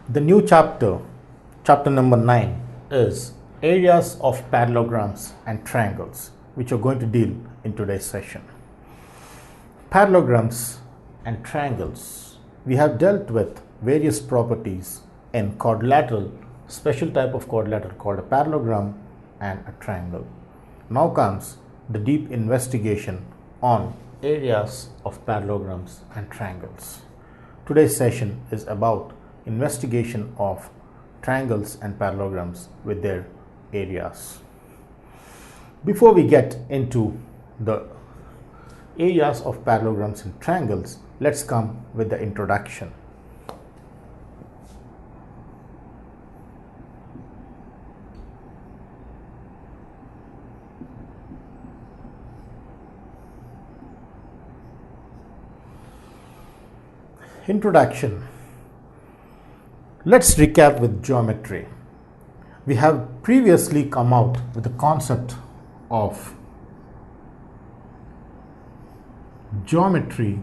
The new chapter, chapter number 9, is areas of parallelograms and triangles, which we're going to deal in today's session. Parallelograms and triangles. We have dealt with various properties in quadrilateral, special type of quadrilateral called a parallelogram and a triangle. Now comes the deep investigation on areas of parallelograms and triangles. Today's session is about investigation of triangles and parallelograms with their areas. Before we get into the areas of parallelograms and triangles, let's come with the introduction. Introduction. Let's recap with geometry. We have previously come out with the concept of geometry,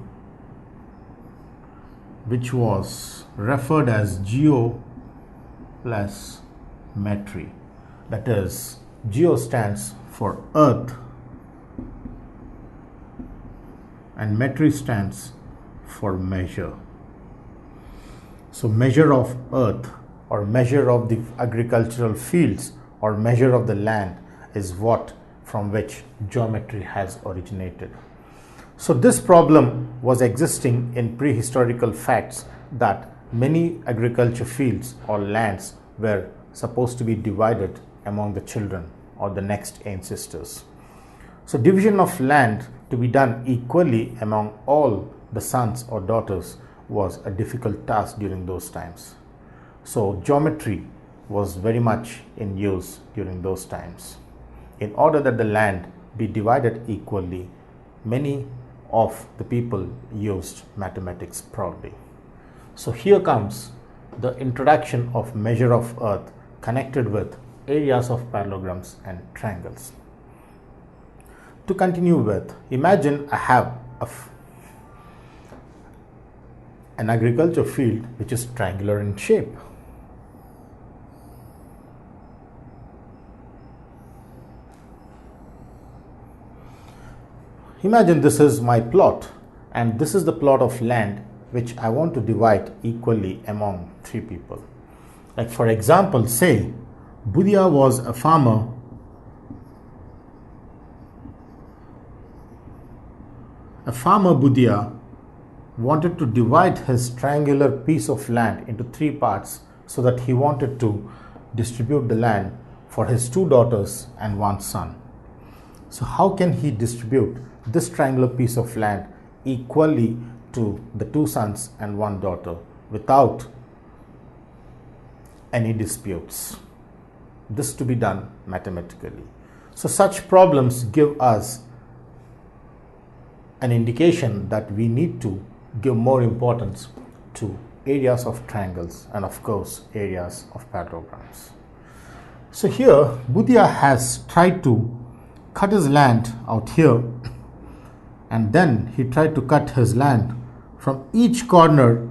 which was referred as geo plus metry. That is, geo stands for earth and metry stands for measure. So measure of earth or measure of the agricultural fields or measure of the land is what from which geometry has originated. So this problem was existing in prehistorical facts that many agriculture fields or lands were supposed to be divided among the children or the next ancestors. So division of land to be done equally among all the sons or daughters was a difficult task during those times. So geometry was very much in use during those times. In order that the land be divided equally, many of the people used mathematics proudly. So here comes the introduction of measure of earth connected with areas of parallelograms and triangles. To continue with, imagine I have an agriculture field which is triangular in shape. Imagine this is my plot and this is the plot of land which I want to divide equally among three people. Like for example, say Budhia was a farmer Budhia wanted to divide his triangular piece of land into three parts so that he wanted to distribute the land for his two daughters and one son. So how can he distribute this triangular piece of land equally to the two sons and one daughter without any disputes? This to be done mathematically. So such problems give us an indication that we need to give more importance to areas of triangles and of course areas of parallelograms. So here Budhia has tried to cut his land out here, and then he tried to cut his land from each corner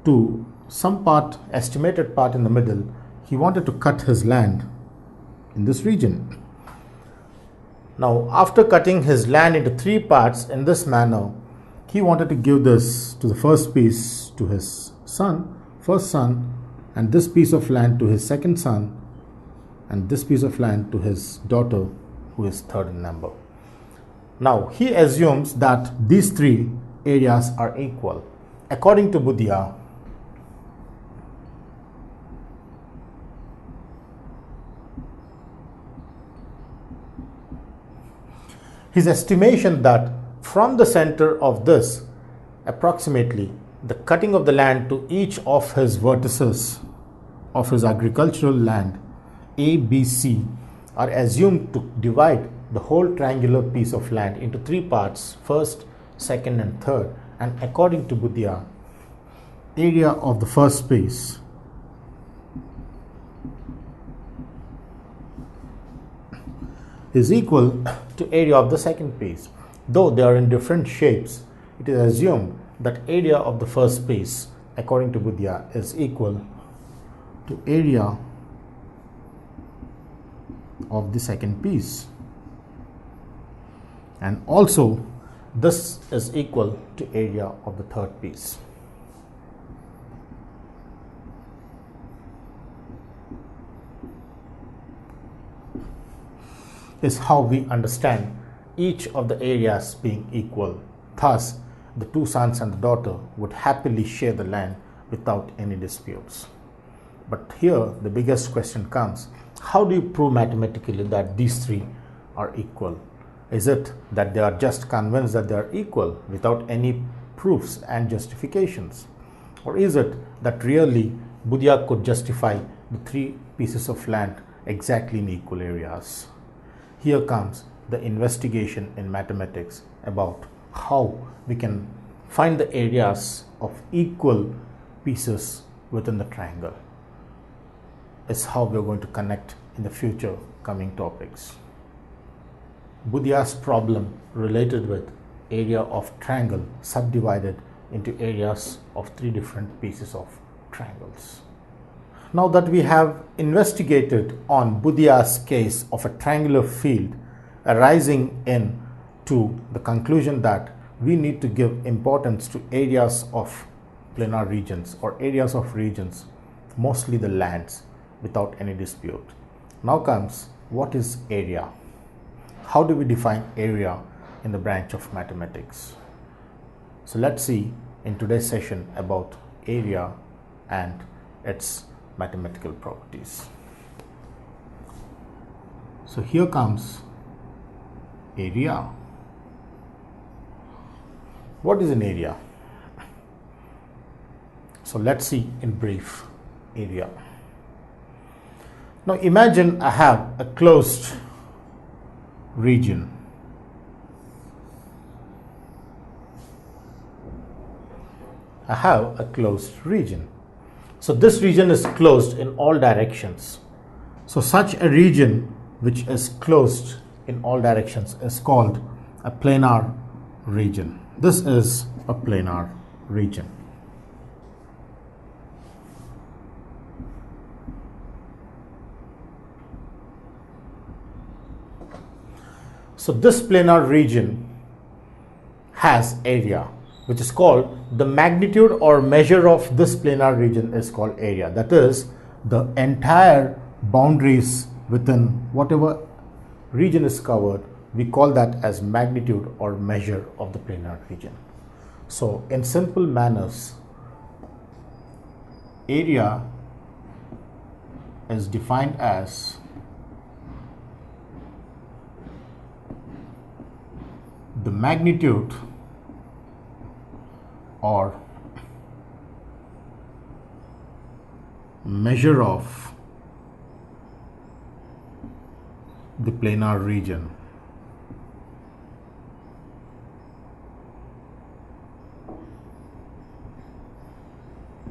to some part, estimated part in the middle. He wanted to cut his land in this region. Now after cutting his land into three parts in this manner, he wanted to give this to the first piece to his first son, and this piece of land to his second son, and this piece of land to his daughter, who is third in number. Now he assumes that these three areas are equal. According to Budhia, his estimation that from the center of this, approximately the cutting of the land to each of his vertices of his agricultural land, A, B, C, are assumed to divide the whole triangular piece of land into three parts, first, second and third, and according to Budhia, area of the first piece is equal to area of the second piece. Though they are in different shapes, it is assumed that area of the first piece, according to Budhia, is equal to area of the second piece, and also this is equal to area of the third piece. Is how we understand each of the areas being equal. Thus, the two sons and the daughter would happily share the land without any disputes. But here the biggest question comes: how do you prove mathematically that these three are equal? Is it that they are just convinced that they are equal without any proofs and justifications? Or is it that really Budya could justify the three pieces of land exactly in equal areas? Here comes the investigation in mathematics about how we can find the areas of equal pieces within the triangle. Is how we are going to connect in the future coming topics. Budya's problem related with area of triangle subdivided into areas of three different pieces of triangles. Now that we have investigated on Budya's case of a triangular field arising in to the conclusion that we need to give importance to areas of planar regions or areas of regions, mostly the lands, without any dispute. Now comes, what is area? How do we define area in the branch of mathematics? So let's see in today's session about area and its mathematical properties. So here comes area. What is an area? So let's see in brief area. Now imagine I have a closed region. I have a closed region. So this region is closed in all directions. So such a region which is closed in all directions is called a planar region. This is a planar region. So this planar region has area, which is called the magnitude or measure of this planar region is called area. That is the entire boundaries within whatever region is covered, we call that as magnitude or measure of the planar region. So in simple manners, area is defined as the magnitude or measure of the planar region.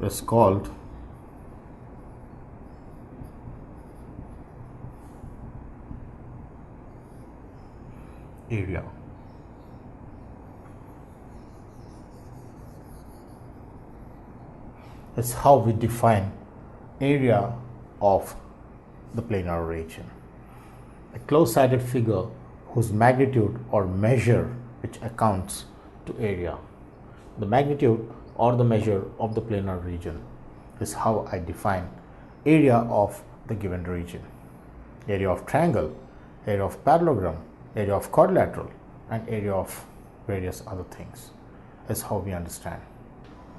Is called area. It's how we define area of the planar region. A close-sided figure whose magnitude or measure which accounts to area. The magnitude or the measure of the planar region is how I define area of the given region. Area of triangle, area of parallelogram, area of quadrilateral, and area of various other things is how we understand.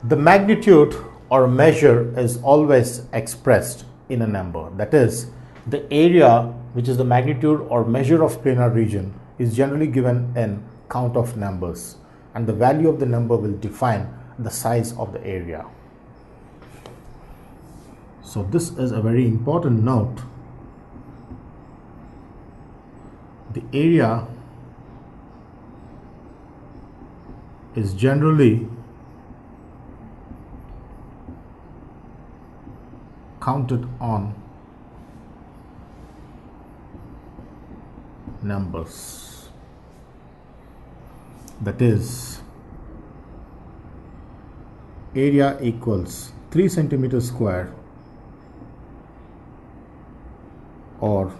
The magnitude or measure is always expressed in a number. That is, the area which is the magnitude or measure of planar region is generally given in count of numbers, and the value of the number will define the size of the area. So this is a very important note. The area is generally counted on numbers. That is, area equals 3 centimeters square or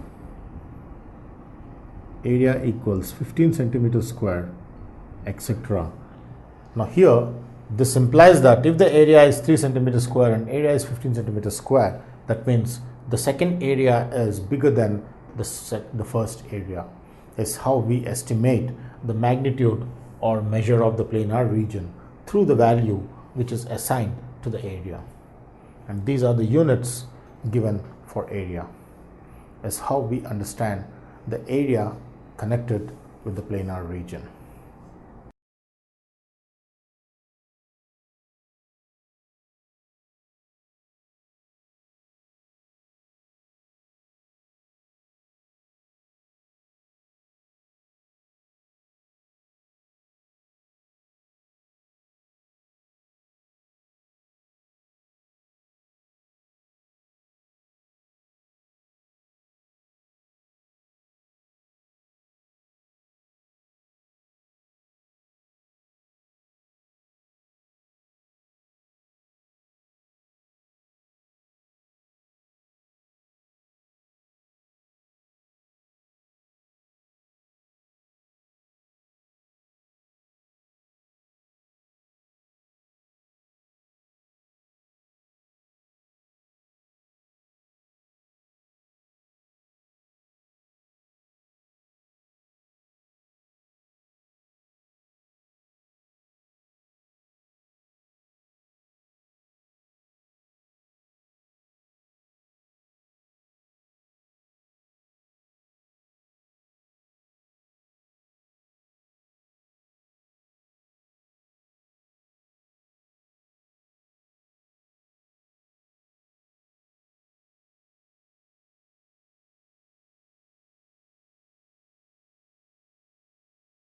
area equals 15 centimeters square, etc. Now here this implies that if the area is 3 centimeters square and area is 15 centimeters square, that means the second area is bigger than the first area. Is how we estimate the magnitude or measure of the planar region through the value which is assigned to the area. And these are the units given for area. Is how we understand the area connected with the planar region.